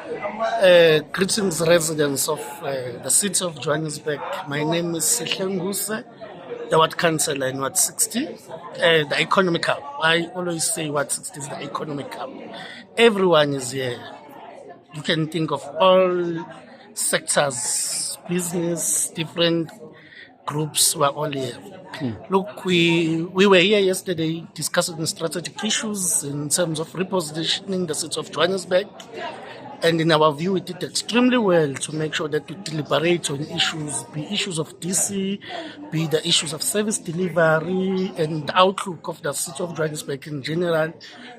Greetings, residents of the city of Johannesburg. My name is Sihle Nguse, the Ward Councillor in Ward 60, the Economic Hub. I always say Ward 60 is the Economic Hub. Everyone is here. You can think of all sectors, business, different groups were all here. Look, we were here yesterday discussing strategic issues in terms of repositioning the city of Johannesburg. And in our view, we did extremely well to make sure that we deliberate on issues, be issues of DC, be the issues of service delivery and the outlook of the city of Johannesburg in general.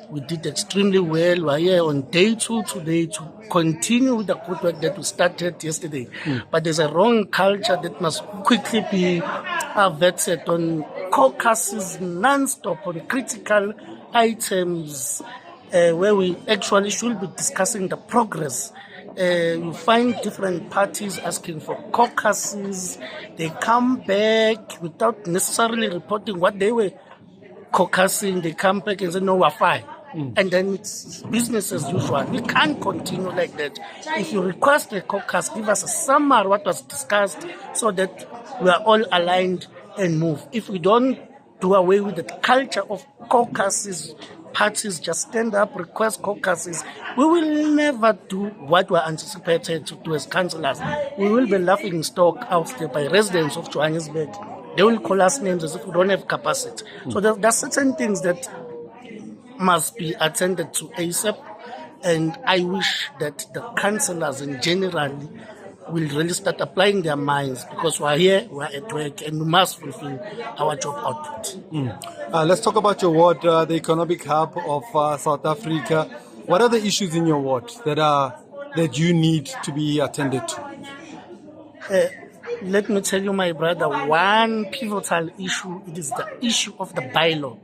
We did extremely well. We're here on day 2 today to continue the good work that we started yesterday. But there's a wrong culture that must quickly be vetted on caucuses non-stop on critical items. Where we actually should be discussing the progress. You find different parties asking for caucuses. They come back without necessarily reporting what they were caucusing. They come back and say, no, we're fine. And then it's business as usual. We can't continue like that. If you request a caucus, give us a summary what was discussed so that we are all aligned and move. If we don't do away with the culture of caucuses, parties just stand up, request caucuses, we will never do what we're anticipated to do as councillors. We will be laughing stock out there by residents of Johannesburg. They will call us names as if we don't have capacity. So there are certain things that must be attended to ASAP, and I wish that the councillors in general will really start applying their minds, because we're here, we're at work, and we must fulfill our job output. Let's talk about your ward, the economic hub of South Africa. What are the issues in your ward that you need to be attended to? Let me tell you, my brother, one pivotal issue, it is the issue of the bylaw.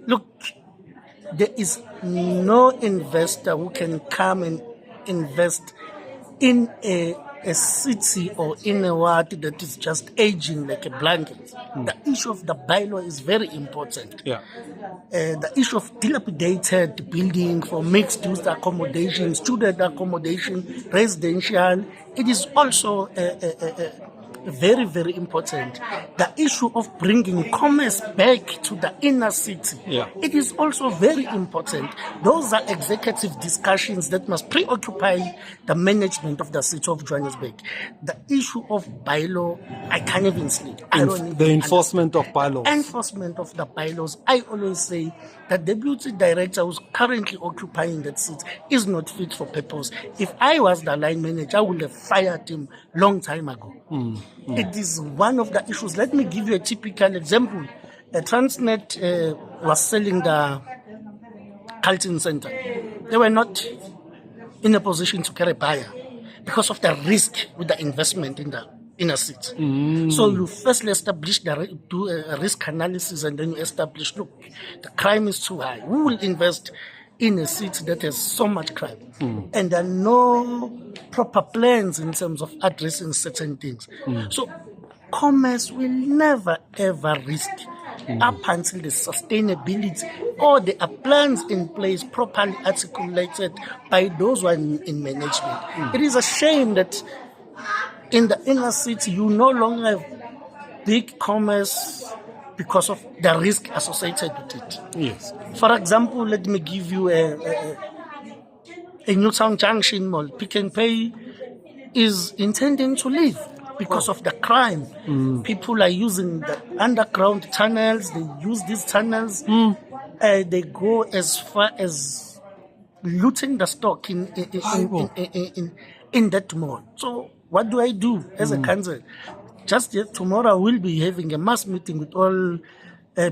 Look, there is no investor who can come and invest in a city or in a ward that is just aging like a blanket. The issue of the bylaw is very important. The issue of dilapidated building for mixed-use accommodation, student accommodation, residential, it is also very, very important. The issue of bringing commerce back to the inner city, it is also very important. Those are executive discussions that must preoccupy the management of the city of Johannesburg. The issue of bylaw, I can't even sleep. The enforcement of bylaws. Enforcement of the bylaws. I always say that the deputy director who's currently occupying that seat is not fit for purpose. If I was the line manager, I would have fired him long time ago. It is one of the issues. Let me give you a typical example. Transnet was selling the Carlton Center. They were not in a position to carry a buyer because of the risk with the investment in the inner city. So you firstly establish do a risk analysis, and then you establish, look, the crime is too high. We will invest in a city that has so much crime, and there are no proper plans in terms of addressing certain things. So commerce will never ever risk up until the sustainability or there are plans in place properly articulated by those who are in management. It is a shame that in the inner city you no longer have big commerce because of the risk associated with it. Yes. For example, let me give you a Newtown Junction mall. Pick and Pay is intending to leave because of the crime. People are using the underground tunnels. They use these tunnels. They go as far as looting the stock in that mall. So what do I do as a council? Just yet tomorrow we'll be having a mass meeting with all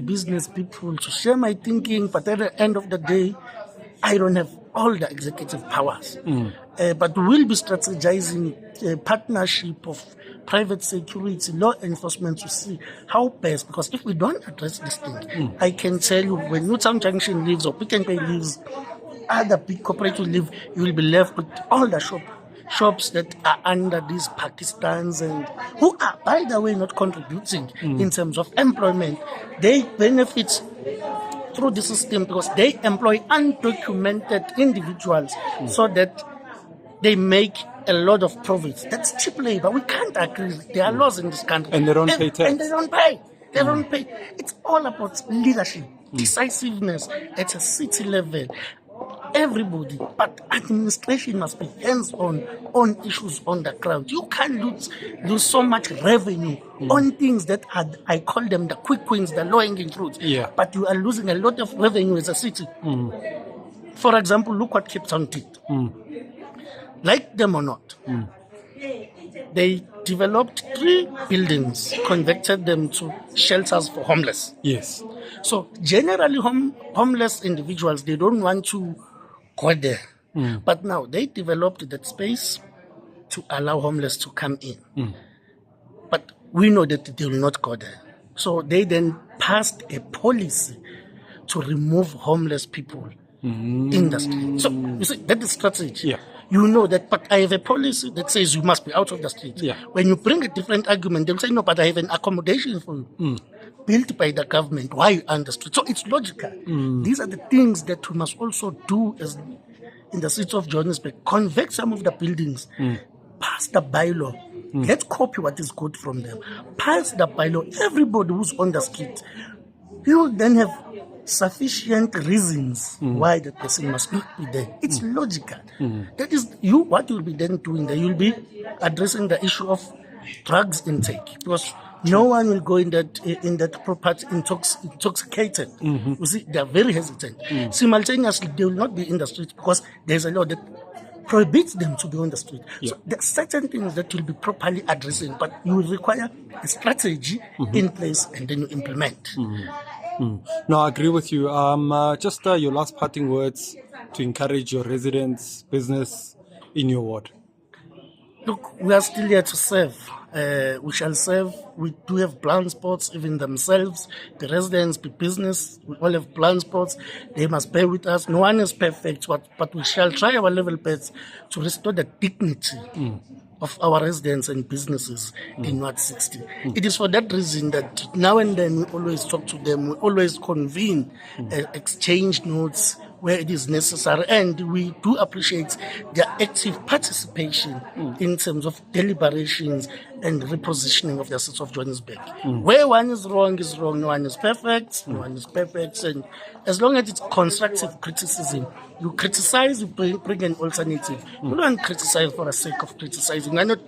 business people to share my thinking, but at the end of the day, I don't have all the executive powers. But we'll be strategizing a partnership of private security, law enforcement to see how best, because if we don't address this thing, I can tell you when Newtown Junction leaves or Pick and Pay leaves, other big corporates leave, you will be left with all the shops that are under these Pakistans and who are, by the way, not contributing in terms of employment. They benefit through the system because they employ undocumented individuals so that they make a lot of profits. That's cheap labor. We can't agree. There are laws in this country. And they don't pay tax. And they don't pay. They don't pay. It's all about leadership, decisiveness at a city level. Everybody, but administration must be hands-on on issues on the ground. You can't lose so much revenue on things that are, I call them the quick wins, the low-hanging fruits. Yeah. But you are losing a lot of revenue as a city. For example, look what Cape Town did. Like them or not, they developed 3 buildings, converted them to shelters for homeless. Yes. So generally, homeless individuals, they don't want to go there. But now they developed that space to allow homeless to come in. But we know that they will not go there. So they then passed a policy to remove homeless people in the street. So you see, that is strategy. Yeah. You know that, but I have a policy that says you must be out of the street. Yeah. When you bring a different argument, they'll say, no, but I have an accommodation for you. Built by the government. Why you on the street? So it's logical. These are the things that we must also do as in the city of Johannesburg. Convert some of the buildings. Pass the bylaw. Let's copy what is good from them. Pass the bylaw. Everybody who's on the street, you will then have sufficient reasons why the person must not be there. It's logical. That is what you'll be then doing there. You'll be addressing the issue of drugs intake, because no one will go in that property intoxicated. You see, they are very hesitant. Simultaneously, they will not be in the street because there's a law that prohibits them to be on the street. So there are certain things that will be properly addressing, but you will require a strategy in place and then you implement. No, I agree with you. Just your last parting words to encourage your residents, business in your ward. Look, we are still here to serve. We shall serve. We do have blind spots, even themselves. The residents, the business, we all have blind spots. They must bear with us. No one is perfect, but we shall try our level best to restore the dignity of our residents and businesses in Ward 60. It is for that reason that now and then we always talk to them, we always convene, exchange notes where it is necessary, and we do appreciate their active participation in terms of deliberations and repositioning of the city of Johannesburg. Where one is wrong, no one is perfect, and as long as it's constructive criticism, you criticize, you bring an alternative. You don't criticize for the sake of criticizing. We're not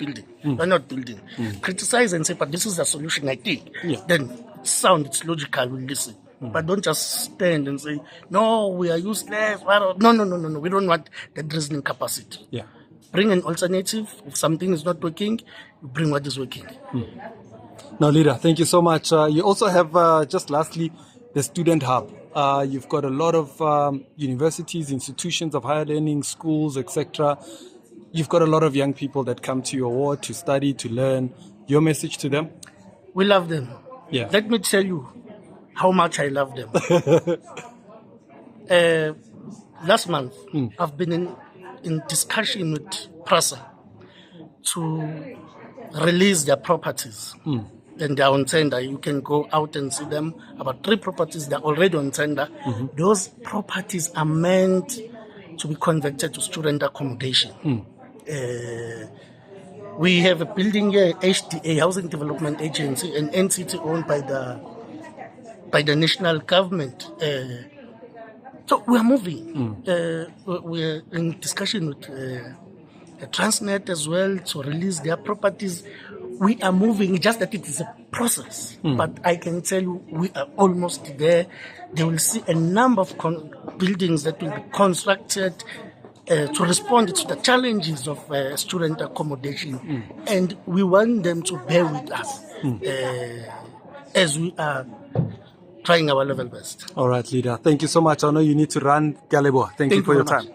building. Criticize and say, but this is the solution, I think. Then it's sound, it's logical, we'll listen. But don't just stand and say, no, we are useless. No. We don't want that reasoning capacity. Bring an alternative. If something is not working, you bring what is working. Now, leader, thank you so much. You also have, just lastly, the student hub. You've got a lot of universities, institutions of higher learning, schools, etc. You've got a lot of young people that come to your ward to study, to learn. Your message to them? We love them. Let me tell you how much I love them. Last month, I've been in discussion with PRASA to release their properties. And they're on tender. You can go out and see them. About 3 properties, they're already on tender. Those properties are meant to be converted to student accommodation. We have a building here, HDA, Housing Development Agency, an entity owned by the national government. So we are moving. We're in discussion with Transnet as well to release their properties. We are moving, just that it is a process. But I can tell you, we are almost there. They will see a number of buildings that will be constructed to respond to the challenges of student accommodation. And we want them to bear with us as we are trying our level best. All right, leader. Thank you so much. I know you need to run, Galebo. Thank you for your time.